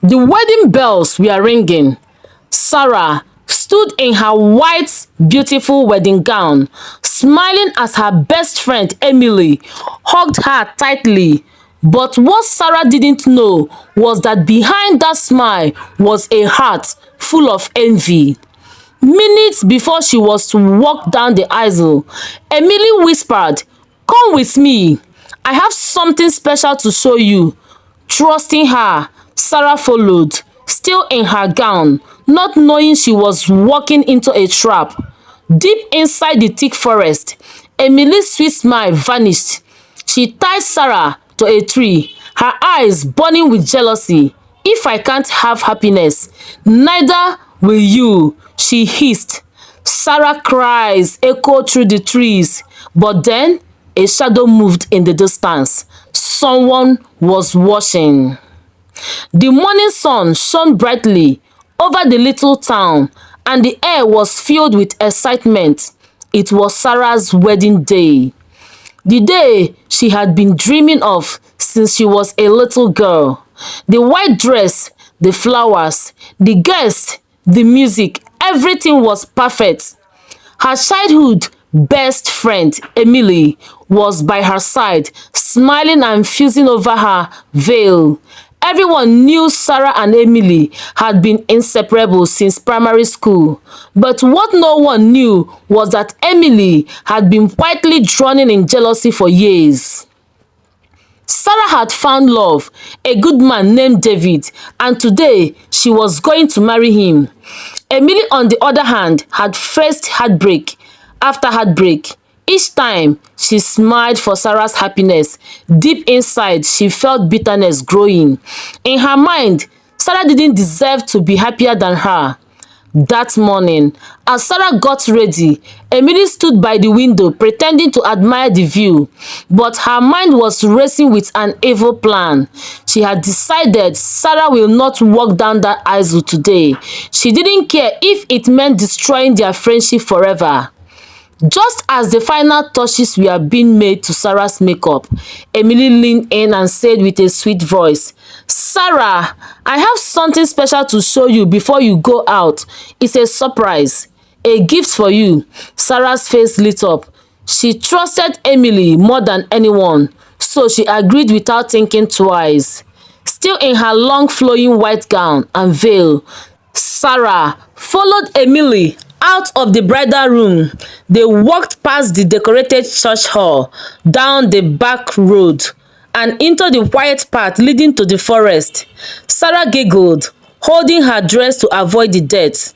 The wedding bells were ringing. Sarah stood in her white, beautiful wedding gown, smiling as her best friend Emily hugged her tightly. But what Sarah didn't know was that behind that smile was a heart full of envy. Minutes before she was to walk down the aisle, Emily whispered, "Come with me. I have something special to show you." Trusting her, Sarah followed, still in her gown, not knowing she was walking into a trap. Deep inside the thick forest, Emily's sweet smile vanished. She tied Sarah to a tree, her eyes burning with jealousy. "If I can't have happiness, neither will you," she hissed. Sarah's cries echoed through the trees, but then a shadow moved in the distance. Someone was watching. The morning sun shone brightly over the little town, and the air was filled with excitement. It was Sarah's wedding day. The day she had been dreaming of since she was a little girl. The white dress, the flowers, the guests, the music, everything was perfect. Her childhood best friend, Emily, was by her side, smiling and fusing over her veil. Everyone knew Sarah and Emily had been inseparable since primary school. But what no one knew was that Emily had been quietly drowning in jealousy for years. Sarah had found love, a good man named David, and today she was going to marry him. Emily, on the other hand, had faced heartbreak after heartbreak. Each time she smiled for Sarah's happiness, deep inside she felt bitterness growing. In her mind, Sarah didn't deserve to be happier than her. That morning, as Sarah got ready, Emily stood by the window pretending to admire the view, but her mind was racing with an evil plan. She had decided Sarah will not walk down that aisle today. She didn't care if it meant destroying their friendship forever. Just as the final touches were being made to Sarah's makeup, Emily leaned in and said with a sweet voice, "Sarah, I have something special to show you before you go out. It's a surprise, a gift for you." Sarah's face lit up. She trusted Emily more than anyone, so she agreed without thinking twice. Still in her long flowing white gown and veil, Sarah followed Emily out of the bridal room. They walked past the decorated church hall, down the back road, and into the quiet path leading to the forest. Sarah giggled, holding her dress to avoid the dirt.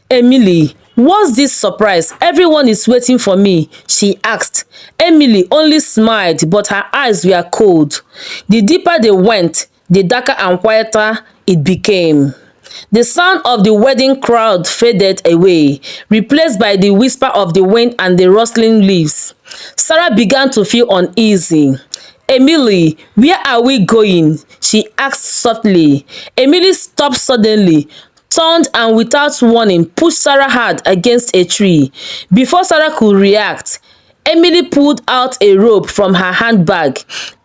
"Emily, what's this surprise? Everyone is waiting for me," she asked. Emily only smiled, but her eyes were cold. The deeper they went, the darker and quieter it became. The sound of the wedding crowd faded away, replaced by the whisper of the wind and the rustling leaves. Sarah began to feel uneasy. "Emily, where are we going?" she asked softly. Emily stopped suddenly, turned and without warning pushed Sarah hard against a tree. Before Sarah could react, Emily pulled out a rope from her handbag,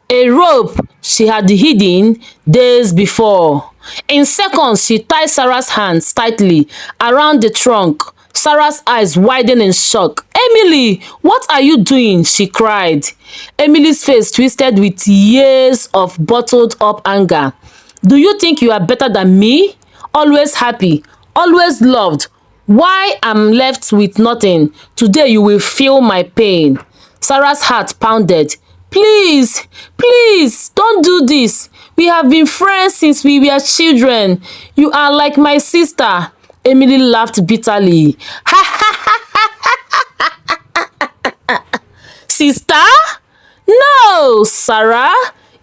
a rope she had hidden days before. In seconds, she tied Sarah's hands tightly around the trunk. Sarah's eyes widened in shock. "Emily, what are you doing?" she cried. Emily's face twisted with years of bottled up anger. "Do you think you are better than me? Always happy, always loved. Why I'm left with nothing? Today you will feel my pain." Sarah's heart pounded. "Please, please, don't do this. We have been friends since we were children. You are like my sister." Emily laughed bitterly. "Sister? No, Sarah.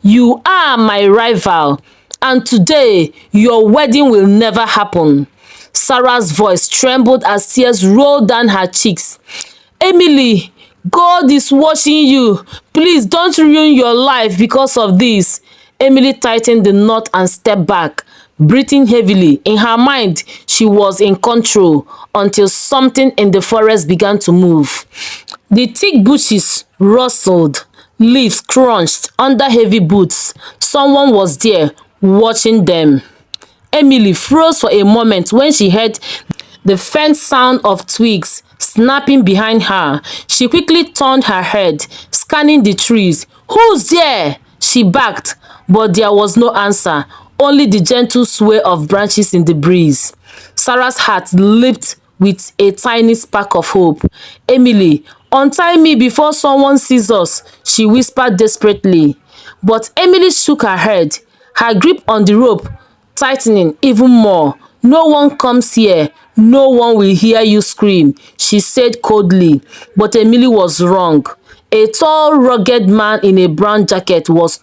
You are my rival. And today, your wedding will never happen." Sarah's voice trembled as tears rolled down her cheeks. "Emily, God is watching you. Please don't ruin your life because of this." Emily tightened the knot and stepped back, breathing heavily. In her mind, she was in control until something in the forest began to move. The thick bushes rustled, leaves crunched under heavy boots. Someone was there, watching them. Emily froze for a moment when she heard the faint sound of twigs snapping behind her. She quickly turned her head, scanning the trees. "Who's there?" she barked, but there was no answer, only the gentle sway of branches in the breeze. Sarah's heart leaped with a tiny spark of hope. "Emily, untie me before someone sees us," she whispered desperately. But Emily shook her head, her grip on the rope tightening even more. "No one comes here. No one will hear you scream," she said coldly. But Emily was wrong. A tall, rugged man in a brown jacket was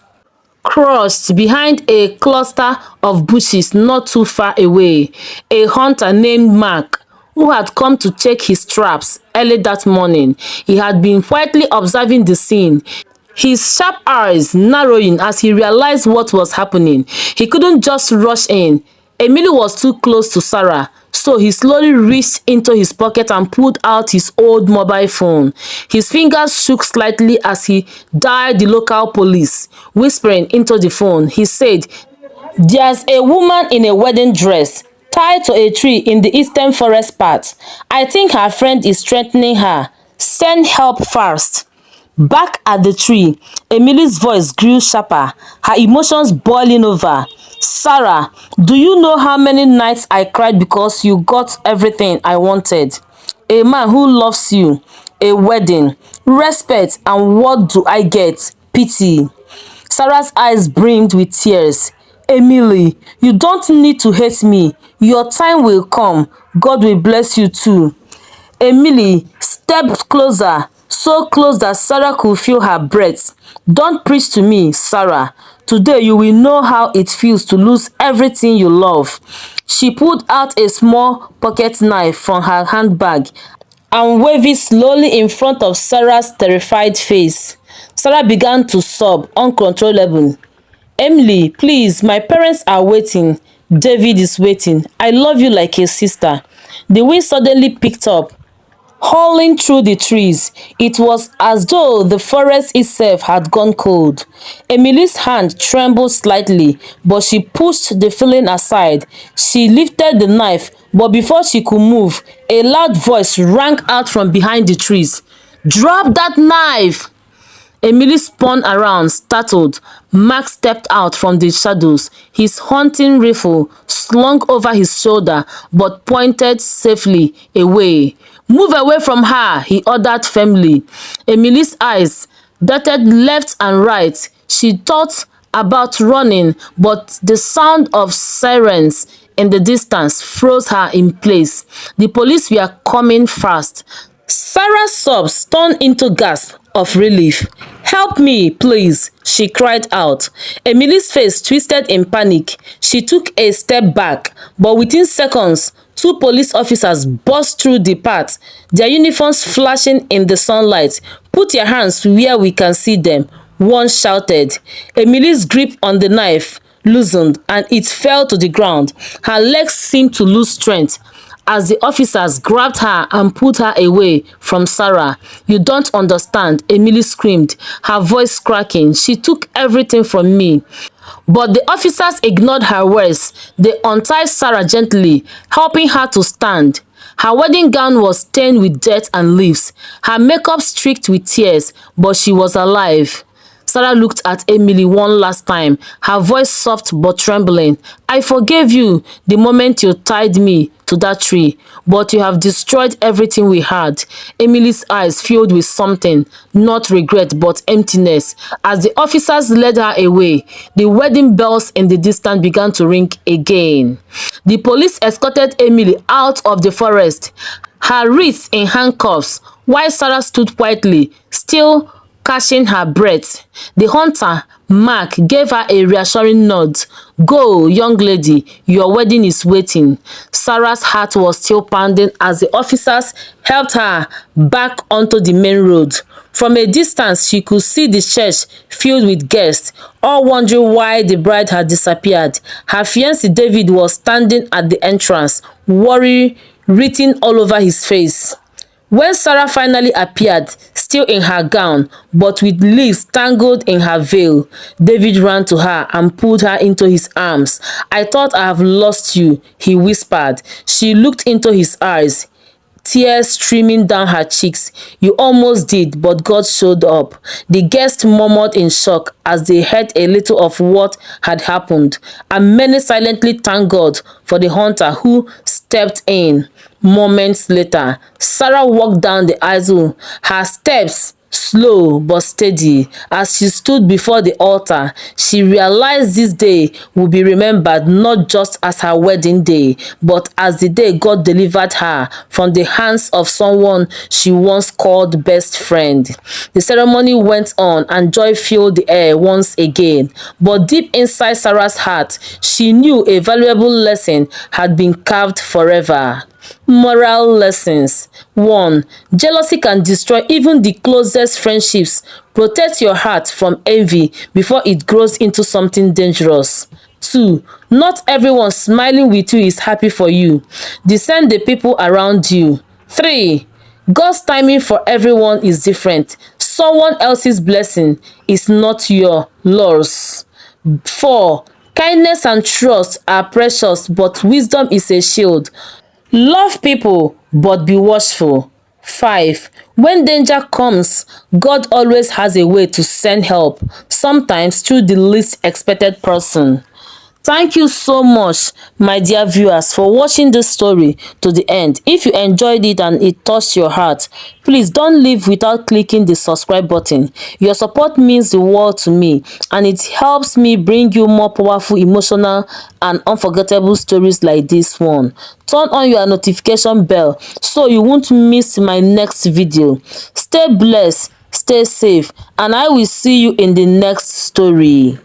crouched behind a cluster of bushes not too far away. A hunter named Mark, who had come to check his traps early that morning. He had been quietly observing the scene, his sharp eyes narrowing as he realized what was happening. He couldn't just rush in. Emily was too close to Sarah, so he slowly reached into his pocket and pulled out his old mobile phone. His fingers shook slightly as he dialed the local police. Whispering into the phone, he said, "There's a woman in a wedding dress tied to a tree in the eastern forest part. I think her friend is threatening her. Send help fast." Back at the tree, Emily's voice grew sharper, her emotions boiling over. "Sarah, do you know how many nights I cried because you got everything I wanted? A man who loves you, a wedding, respect, and what do I get? Pity." Sarah's eyes brimmed with tears. "Emily, you don't need to hate me. Your time will come. God will bless you too." Emily stepped closer, so close that Sarah could feel her breath. "Don't preach to me, Sarah. Today you will know how it feels to lose everything you love." She pulled out a small pocket knife from her handbag and waved it slowly in front of Sarah's terrified face. Sarah began to sob uncontrollably. "Emily, please, my parents are waiting. David is waiting. I love you like a sister." The wind suddenly picked up, howling through the trees. It was as though the forest itself had gone cold. Emily's hand trembled slightly, but she pushed the feeling aside. She lifted the knife, but before she could move, a loud voice rang out from behind the trees. "Drop that knife!" Emily spun around, startled. Mark stepped out from the shadows, his hunting rifle slung over his shoulder but pointed safely away. "Move away from her," he ordered firmly. Emily's eyes darted left and right. She thought about running, but the sound of sirens in the distance froze her in place. The police were coming fast. Sarah's sobs turned into gasps of relief. "Help me, please," she cried out. Emily's face twisted in panic. She took a step back, but within seconds, two police officers burst through the path, their uniforms flashing in the sunlight. "Put your hands where we can see them," one shouted. Emily's grip on the knife loosened and it fell to the ground. Her legs seemed to lose strength as the officers grabbed her and pulled her away from Sarah. "You don't understand," Emily screamed, her voice cracking. "She took everything from me." But the officers ignored her words. They untied Sarah gently, helping her to stand. Her wedding gown was stained with dirt and leaves, her makeup streaked with tears, but she was alive. Sarah looked at Emily one last time, her voice soft but trembling. "I forgave you the moment you tied me to that tree, but you have destroyed everything we had." Emily's eyes filled with something, not regret but emptiness. As the officers led her away, the wedding bells in the distance began to ring again. The police escorted Emily out of the forest, her wrists in handcuffs, while Sarah stood quietly, still catching her breath. The hunter, Mark, gave her a reassuring nod. "Go, young lady, your wedding is waiting." Sarah's heart was still pounding as the officers helped her back onto the main road. From a distance, she could see the church filled with guests, all wondering why the bride had disappeared. Her fiancé David was standing at the entrance, worry written all over his face. When Sarah finally appeared, still in her gown, but with leaves tangled in her veil, David ran to her and pulled her into his arms. "I thought I have lost you," he whispered. She looked into his eyes, tears streaming down her cheeks. "You almost did, but God showed up." The guests murmured in shock as they heard a little of what had happened, and many silently thanked God for the hunter who stepped in. Moments later, Sarah walked down the aisle, her steps slow but steady. As she stood before the altar, she realized this day would be remembered not just as her wedding day, but as the day God delivered her from the hands of someone she once called best friend. The ceremony went on and joy filled the air once again, but deep inside Sarah's heart, she knew a valuable lesson had been carved forever. Moral lessons. 1. Jealousy can destroy even the closest friendships. Protect your heart from envy before it grows into something dangerous. 2. Not everyone smiling with you is happy for you. Discern the people around you. 3. God's timing for everyone is different. Someone else's blessing is not your loss. 4. Kindness and trust are precious, but wisdom is a shield. Love people, but be watchful. 5. When danger comes, God always has a way to send help, sometimes through the least expected person. Thank you so much, my dear viewers, for watching this story to the end. If you enjoyed it and it touched your heart, please don't leave without clicking the subscribe button. Your support means the world to me, and it helps me bring you more powerful, emotional, and unforgettable stories like this one. Turn on your notification bell so you won't miss my next video. Stay blessed, stay safe, and I will see you in the next story.